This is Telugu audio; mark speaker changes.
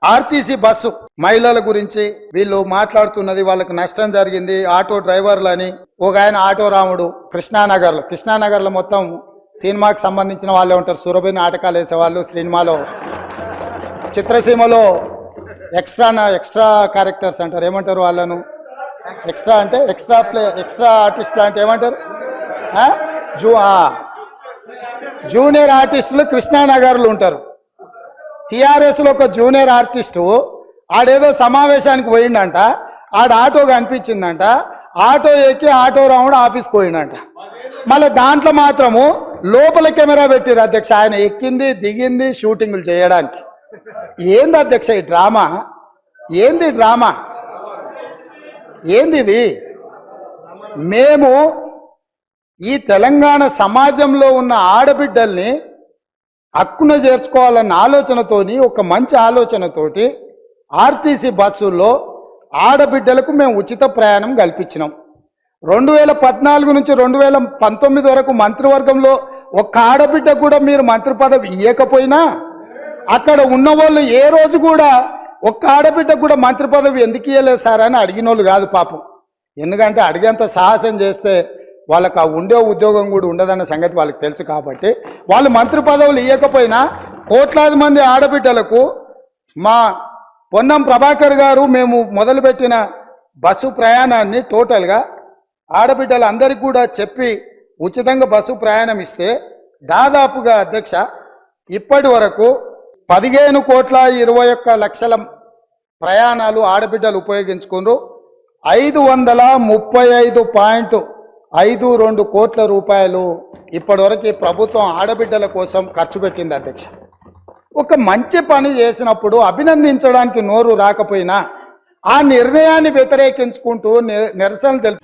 Speaker 1: ఆర్టీసీ బస్సు మహిళల గురించి వీళ్ళు మాట్లాడుతున్నది, వాళ్ళకి నష్టం జరిగింది, ఆటో డ్రైవర్లు అని. ఒక ఆయన ఆటో రాముడు కృష్ణానగర్లో మొత్తం సినిమాకి సంబంధించిన వాళ్ళే ఉంటారు. సురభి నాటకాలు వేసేవాళ్ళు, సినిమాలో చిత్రసీమలో ఎక్స్ట్రా క్యారెక్టర్స్ అంటారు, ఏమంటారు వాళ్ళను? ఎక్స్ట్రా అంటే ఎక్స్ట్రా ఆర్టిస్టులు అంటే ఏమంటారు? జూనియర్ ఆర్టిస్టులు కృష్ణానగర్లు ఉంటారు. టీఆర్ఎస్లో ఒక జూనియర్ ఆర్టిస్టు ఆడేదో సమావేశానికి పోయిందంట, ఆడ ఆటో కనిపించిందంట, ఆటో ఎక్కి ఆటో రాముడు ఆఫీస్కి పోయిందంట. మళ్ళీ దాంట్లో మాత్రము లోపల కెమెరా పెట్టిరు అధ్యక్ష, ఆయన ఎక్కింది దిగింది షూటింగ్లు చేయడానికి. ఏంది అధ్యక్ష ఈ డ్రామా? ఏంది డ్రామా? ఏంది ఇది? మేము ఈ తెలంగాణ సమాజంలో ఉన్న ఆడబిడ్డల్ని హక్కున చేర్చుకోవాలన్న ఆలోచనతోని, ఒక మంచి ఆలోచనతోటి ఆర్టీసీ బస్సుల్లో ఆడబిడ్డలకు మేము ఉచిత ప్రయాణం కల్పించినాం. 2014 నుంచి 2019 వరకు మంత్రివర్గంలో ఒక్క ఆడబిడ్డ కూడా మీరు మంత్రి పదవి ఇవ్వకపోయినా, అక్కడ ఉన్నవాళ్ళు ఏ రోజు కూడా ఒక్క ఆడబిడ్డ కూడా మంత్రి పదవి ఎందుకు ఇవ్వలేదు సార్ అని అడిగిన వాళ్ళు కాదు పాపం. ఎందుకంటే అడిగేంత సాహసం చేస్తే వాళ్ళకు ఆ ఉండే ఉద్యోగం కూడా ఉండదన్న సంగతి వాళ్ళకి తెలుసు. కాబట్టి వాళ్ళు మంత్రి పదవులు ఇవ్వకపోయినా కోట్లాది మంది ఆడబిడ్డలకు మా పొన్నం ప్రభాకర్ గారు మేము మొదలుపెట్టిన బస్సు ప్రయాణాన్ని టోటల్గా ఆడబిడ్డలందరికీ కూడా చెప్పి ఉచితంగా బస్సు ప్రయాణం ఇస్తే దాదాపుగా అధ్యక్ష ఇప్పటి వరకు 15,21,00,000 ప్రయాణాలు ఆడబిడ్డలు ఉపయోగించుకున్నారు. 535.52 కోట్ల రూపాయలు ఇప్పటివరకు ప్రభుత్వం ఆడబిడ్డల కోసం ఖర్చు పెట్టింది అధ్యక్ష. ఒక మంచి పని చేసినప్పుడు అభినందించడానికి నోరు రాకపోయినా ఆ నిర్ణయాన్ని వ్యతిరేకించుకుంటూ నిరసనలు తెలుపు